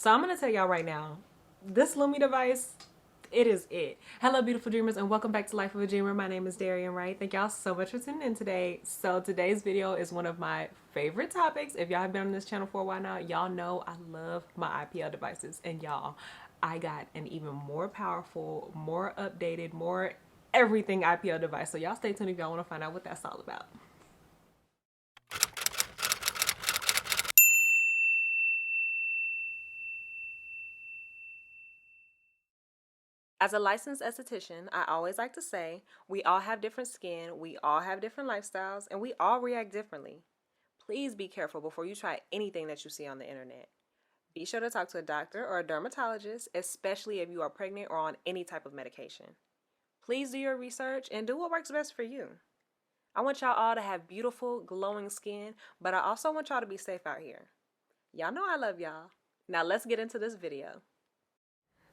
So I'm gonna tell y'all right now, this Lumi device, it is it. Hello beautiful dreamers, and welcome back to Life of a Dreamer. My name is Darian Wright. Thank y'all so much for tuning in today. So today's video is one of my favorite topics. If y'all have been on this channel for a while now, y'all know I love my IPL devices. And y'all, I got an even more powerful, more updated, more everything IPL device. So y'all stay tuned if y'all want to find out what that's all about. As a licensed esthetician, I always like to say, we all have different skin, we all have different lifestyles, and we all react differently. Please be careful before you try anything that you see on the internet. Be sure to talk to a doctor or a dermatologist, especially if you are pregnant or on any type of medication. Please do your research and do what works best for you. I want y'all all to have beautiful, glowing skin, but I also want y'all to be safe out here. Y'all know I love y'all. Now let's get into this video.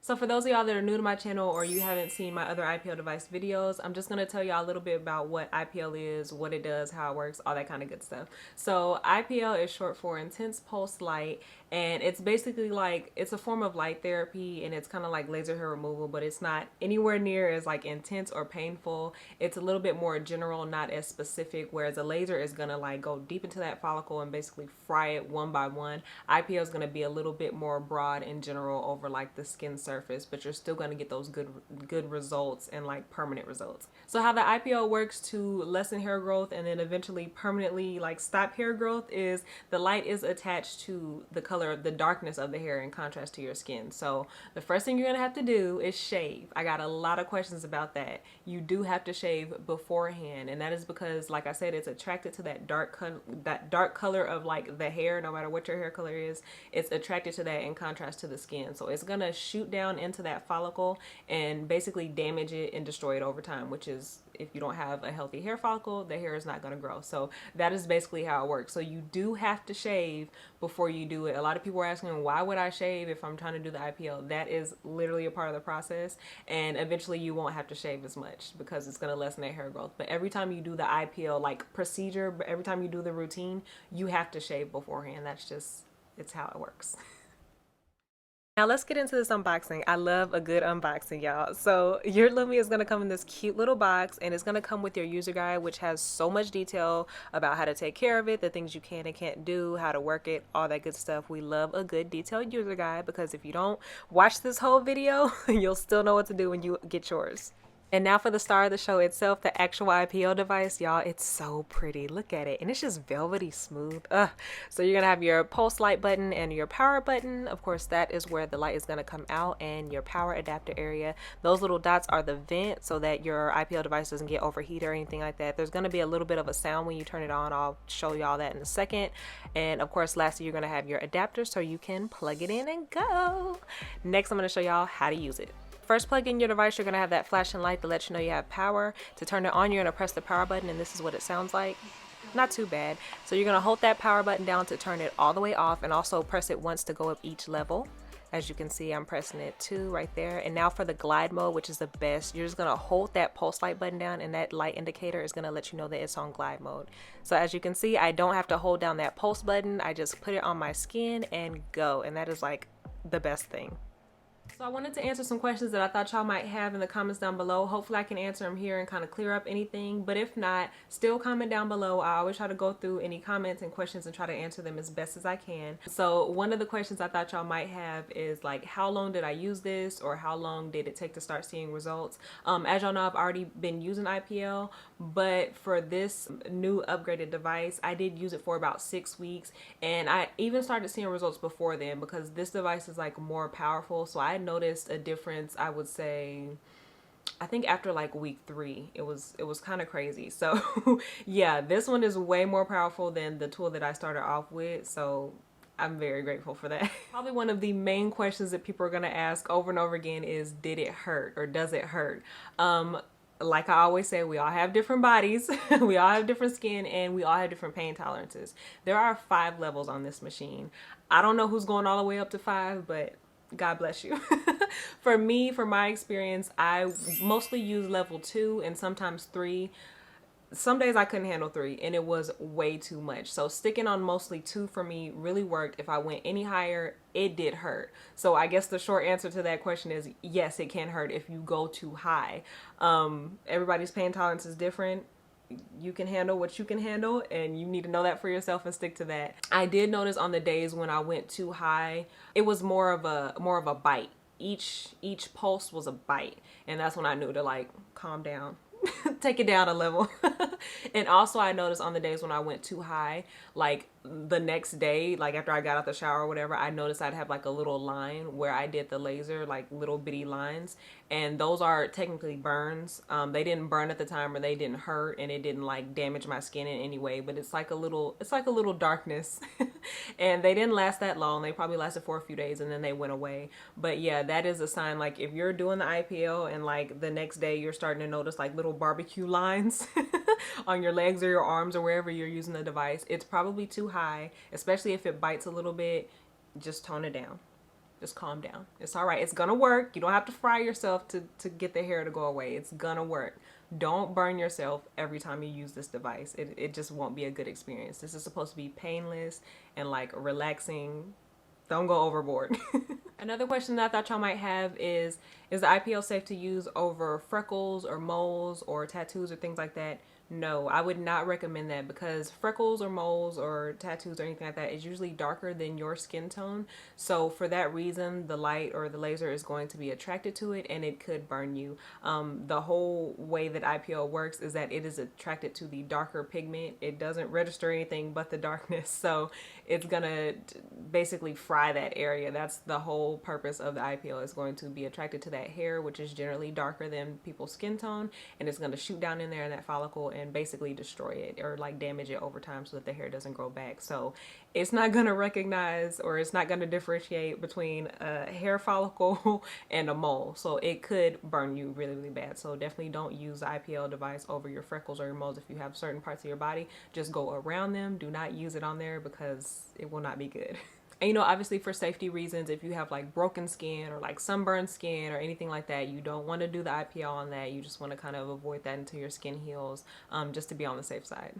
So for those of y'all that are new to my channel or you haven't seen my other IPL device videos, I'm just going to tell y'all a little bit about what IPL is, what it does, how it works, all that kind of good stuff. So IPL is short for Intense Pulse Light, and it's basically like, it's a form of light therapy, and it's kind of like laser hair removal, but it's not anywhere near as like intense or painful. It's a little bit more general, not as specific, whereas a laser is going to like go deep into that follicle and basically fry it one by one. IPL is going to be a little bit more broad and general over like the skin surface, but you're still going to get those good results and like permanent results. So how the IPL works to lessen hair growth and then eventually permanently like stop hair growth is the light is attached to the color, the darkness of the hair in contrast to your skin. So the first thing you're going to have to do is shave. I got a lot of questions about that. You do have to shave beforehand, and that is because, like I said, it's attracted to that dark color of like the hair. No matter what your hair color is, it's attracted to that in contrast to the skin. So it's gonna shoot down into that follicle and basically damage it and destroy it over time, which is, if you don't have a healthy hair follicle, the hair is not going to grow. So that is basically how it works. So you do have to shave before you do it. A lot of people are asking, why would I shave if I'm trying to do the IPL? That is literally a part of the process, and eventually you won't have to shave as much because it's going to lessen that hair growth. But every time you do the IPL like procedure, every time you do the routine, you have to shave beforehand. That's just, it's how it works. Now let's get into this unboxing. I love a good unboxing, y'all. So your Lumi is going to come in this cute little box, and it's going to come with your user guide, which has so much detail about how to take care of it, the things you can and can't do, how to work it, all that good stuff. We love a good detailed user guide because if you don't watch this whole video, you'll still know what to do when you get yours. And now for the star of the show itself, the actual IPL device. Y'all, it's so pretty. Look at it. And it's just velvety smooth. So you're going to have your pulse light button and your power button. Of course, that is where the light is going to come out, and your power adapter area. Those little dots are the vent so that your IPL device doesn't get overheated or anything like that. There's going to be a little bit of a sound when you turn it on. I'll show y'all that in a second. And of course, lastly, you're going to have your adapter so you can plug it in and go. Next, I'm going to show y'all how to use it. First, plug in your device. You're going to have that flashing light to let you know you have power. To turn it on, you're going to press the power button, and this is what it sounds like. Not too bad. So you're going to hold that power button down to turn it all the way off, and also press it once to go up each level. As you can see, I'm pressing it too right there. And now for the glide mode, which is the best, you're just going to hold that pulse light button down, and that light indicator is going to let you know that it's on glide mode. So as you can see, I don't have to hold down that pulse button. I just put it on my skin and go, and that is like the best thing. So I wanted to answer some questions that I thought y'all might have in the comments down below. Hopefully I can answer them here and kind of clear up anything, but if not, still comment down below. I always try to go through any comments and questions and try to answer them as best as I can. So one of the questions I thought y'all might have is like, how long did I use this, or how long did it take to start seeing results? As y'all know, I've already been using IPL, but for this new upgraded device, I did use it for about 6 weeks, and I even started seeing results before then because this device is like more powerful. So I noticed a difference, I would say, I think after like week 3. It was kind of crazy. So yeah, this one is way more powerful than the tool that I started off with, so I'm very grateful for that. Probably one of the main questions that people are going to ask over and over again is, did it hurt, or does it hurt? Like I always say, we all have different bodies, we all have different skin, and we all have different pain tolerances. There are 5 levels on this machine. I don't know who's going all the way up to 5, but God bless you. For me, for my experience, I mostly use level 2 and sometimes 3. some days I couldn't handle 3 and it was way too much. So sticking on mostly 2 for me really worked. If I went any higher, it did hurt. So I guess the short answer to that question is yes, it can hurt if you go too high. Everybody's pain tolerance is different. You can handle what you can handle, and you need to know that for yourself and stick to that. I did notice on the days when I went too high, it was more of a bite. Each pulse was a bite, and that's when I knew to like calm down. Take it down a level. And also I noticed on the days when I went too high, like the next day, like after I got out the shower or whatever, I noticed I'd have like a little line where I did the laser, like little bitty lines, and those are technically burns. They didn't burn at the time, or they didn't hurt, and it didn't like damage my skin in any way, but it's like a little darkness. And they didn't last that long. They probably lasted for a few days and then they went away. But yeah, that is a sign. Like if you're doing the IPL and like the next day you're starting to notice like little barbecue lines on your legs or your arms or wherever you're using the device, it's probably too high, especially if it bites a little bit. Just tone it down. Just calm down. It's all right. It's gonna work. You don't have to fry yourself to get the hair to go away. It's gonna work. Don't burn yourself every time you use this device. It just won't be a good experience. This is supposed to be painless and like relaxing. Don't go overboard. Another question that I thought y'all might have is the IPL safe to use over freckles or moles or tattoos or things like that? No, I would not recommend that, because freckles or moles or tattoos or anything like that is usually darker than your skin tone. So for that reason, the light or the laser is going to be attracted to it and it could burn you. The whole way that IPL works is that it is attracted to the darker pigment. It doesn't register anything but the darkness. So it's gonna basically fry that area. That's the whole purpose of the IPL, is going to be attracted to that hair, which is generally darker than people's skin tone, and it's going to shoot down in there in that follicle and basically destroy it or like damage it over time so that the hair doesn't grow back. So it's not going to recognize, or it's not going to differentiate between a hair follicle and a mole. So it could burn you really, really bad. So definitely don't use the IPL device over your freckles or your moles. If you have certain parts of your body, just go around them. Do not use it on there because it will not be good. And you know, obviously for safety reasons, if you have like broken skin or like sunburned skin or anything like that, you don't want to do the IPL on that. You just want to kind of avoid that until your skin heals, just to be on the safe side.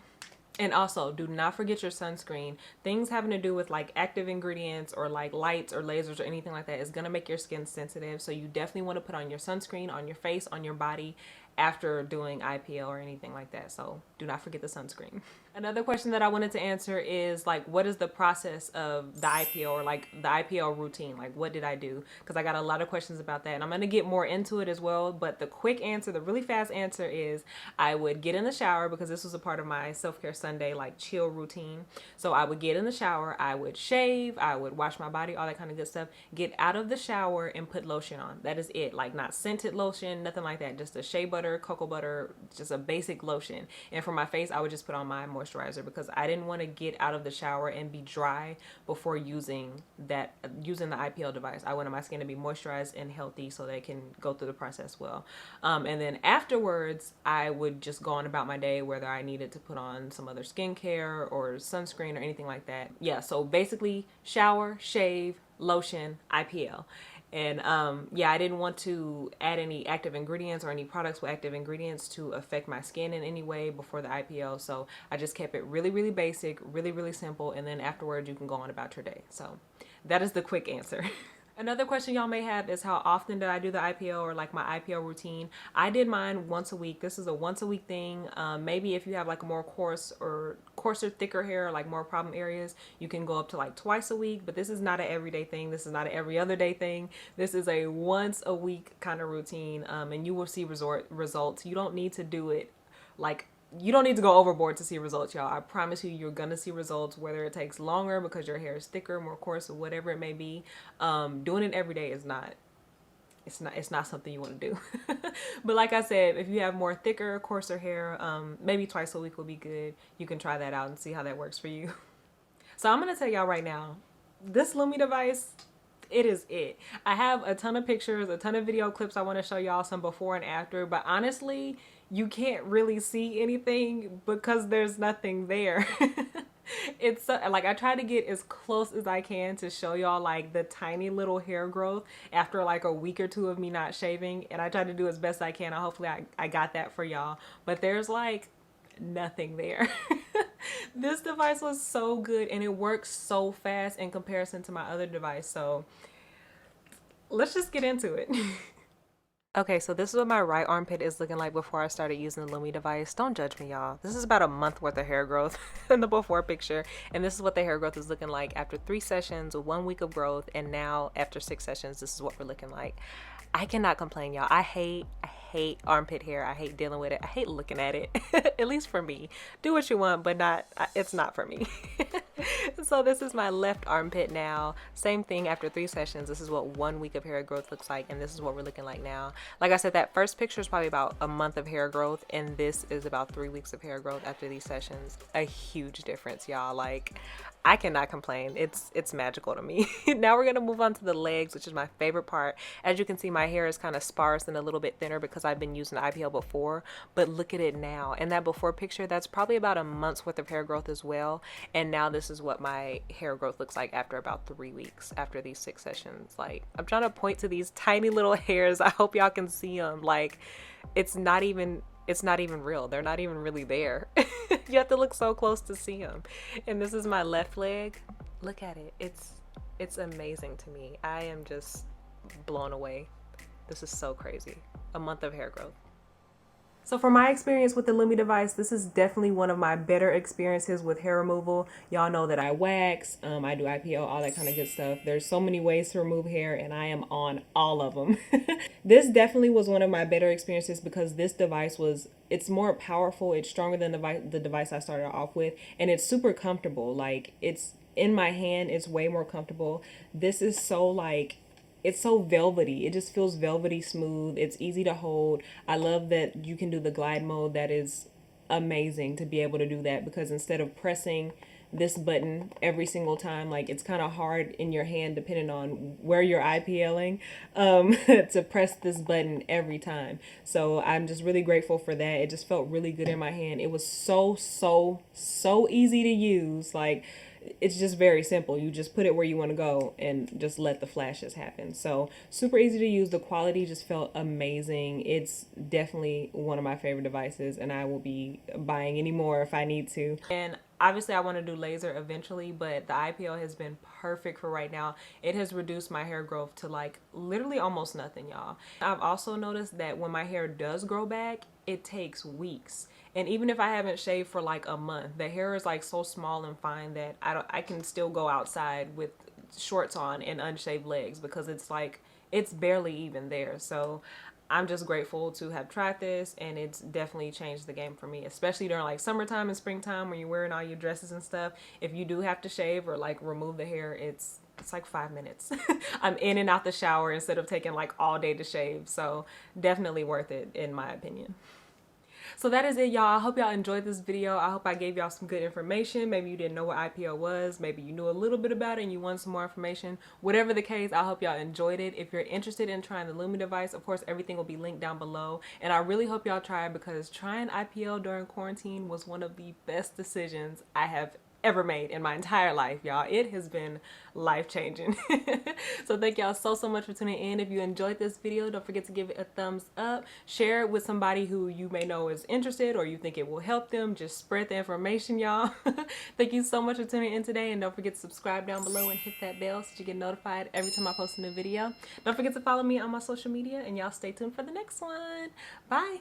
And also, do not forget your sunscreen. Things having to do with like active ingredients or like lights or lasers or anything like that is going to make your skin sensitive. So you definitely want to put on your sunscreen on your face, on your body after doing IPL or anything like that. So do not forget the sunscreen. Another question that I wanted to answer is like, what is the process of the IPL, or like the IPL routine? Like, what did I do? Because I got a lot of questions about that, and I'm going to get more into it as well. But the quick answer, the really fast answer is I would get in the shower, because this was a part of my self-care Sunday, like chill routine. So I would get in the shower, I would shave, I would wash my body, all that kind of good stuff, get out of the shower and put lotion on. That is it. Like not scented lotion, nothing like that. Just a shea butter, cocoa butter, just a basic lotion. And for my face, I would just put on my moisturizer, because I didn't want to get out of the shower and be dry before using the IPL device. I wanted my skin to be moisturized and healthy so that it can go through the process well. And then afterwards, I would just go on about my day, whether I needed to put on some other skincare or sunscreen or anything like that. Yeah, so basically shower, shave, lotion, IPL. And yeah, I didn't want to add any active ingredients or any products with active ingredients to affect my skin in any way before the IPL. So I just kept it really, really basic, really, really simple. And then afterwards, you can go on about your day. So that is the quick answer. Another question y'all may have is, how often did I do the IPL, or like my IPL routine? I did mine once a week. This is a once a week thing. Maybe if you have like a more coarser, thicker hair, like more problem areas, you can go up to like twice a week, but this is not an everyday thing. This is not an every other day thing. This is a once a week kind of routine, and you will see results. You don't need to do it like, you don't need to go overboard to see results, y'all. I promise you, you're gonna see results, whether it takes longer because your hair is thicker, more coarse, or whatever it may be. Doing it every day is not, it's not something you want to do. But like I said, if you have more thicker, coarser hair, maybe twice a week will be good. You can try that out and see how that works for you. So I'm gonna tell y'all right now, this Lumi device, it is it. I have a ton of pictures, a ton of video clips I want to show y'all, some before and after, but honestly, you can't really see anything because there's nothing there. It's like, I try to get as close as I can to show y'all like the tiny little hair growth after like a week or two of me not shaving, and I try to do as best I can. Hopefully I got that for y'all, but there's like nothing there. This device was so good and it works so fast in comparison to my other device. So let's just get into it. Okay, so this is what my right armpit is looking like before I started using the Lumi device. Don't judge me, y'all. This is about a month worth of hair growth in the before picture. And this is what the hair growth is looking like after 3 sessions, 1 week of growth. And now after 6 sessions, this is what we're looking like. I cannot complain, y'all. I hate armpit hair. I hate dealing with it. I hate looking at it, at least for me. Do what you want, but it's not for me. So this is my left armpit now. Same thing after 3 sessions. This is what 1 week of hair growth looks like, and this is what we're looking like now. Like I said, that first picture is probably about a month of hair growth, and this is about 3 weeks of hair growth after these sessions. A huge difference, y'all. Like, I cannot complain. It's magical to me. Now we're gonna move on to the legs, which is my favorite part. As you can see, my hair is kind of sparse and a little bit thinner because I've been using IPL before, but look at it now. And that before picture, that's probably about a month's worth of hair growth as well. And now this is what my hair growth looks like after about 3 weeks after these 6 sessions. Like, I'm trying to point to these tiny little hairs. I hope y'all can see them. Like, it's not even real. They're not even really there. You have to look so close to see them. And this is my left leg. Look at it. It's amazing to me. I am just blown away. This is so crazy. A month of hair growth. So for my experience with the Lumi device, this is definitely one of my better experiences with hair removal. Y'all know that I wax, I do IPL, all that kind of good stuff. There's so many ways to remove hair and I am on all of them. This definitely was one of my better experiences because this device it's more powerful, it's stronger than the device I started off with, and it's super comfortable. Like, it's in my hand, it's way more comfortable. This is so like, it's so velvety. It just feels velvety smooth. It's easy to hold. I love that you can do the glide mode. That is amazing to be able to do that, because instead of pressing this button every single time, like, it's kind of hard in your hand depending on where you're IPLing, to press this button every time. So I'm just really grateful for that. It just felt really good in my hand. It was so easy to use. Like, it's just very simple. You just put it where you want to go and just let the flashes happen. So super easy to use. The quality just felt amazing. It's definitely one of my favorite devices, and I will be buying any more if I need to. And obviously I want to do laser eventually, but the IPL has been perfect for right now. It has reduced my hair growth to like literally almost nothing, y'all. I've also noticed that when my hair does grow back, it takes weeks. And even if I haven't shaved for like a month, the hair is like so small and fine that I can still go outside with shorts on and unshaved legs, because it's like, it's barely even there. So I'm just grateful to have tried this, and it's definitely changed the game for me, especially during like summertime and springtime when you're wearing all your dresses and stuff. If you do have to shave or like remove the hair, it's like 5 minutes. I'm in and out the shower instead of taking like all day to shave. So definitely worth it in my opinion. So that is it, y'all. I hope y'all enjoyed this video. I hope I gave y'all some good information. Maybe you didn't know what IPL was. Maybe you knew a little bit about it and you want some more information. Whatever the case, I hope y'all enjoyed it. If you're interested in trying the Lumi device, of course, everything will be linked down below. And I really hope y'all try it, because trying IPL during quarantine was one of the best decisions I have ever made in my entire life, y'all. It has been life-changing. So thank y'all so much for tuning in. If you enjoyed this video, don't forget to give it a thumbs up. Share it with somebody who you may know is interested or you think it will help them. Just spread the information, y'all. Thank you so much for tuning in today, and don't forget to subscribe down below and hit that bell so you get notified every time I post a new video. Don't forget to follow me on my social media, and y'all stay tuned for the next one. Bye.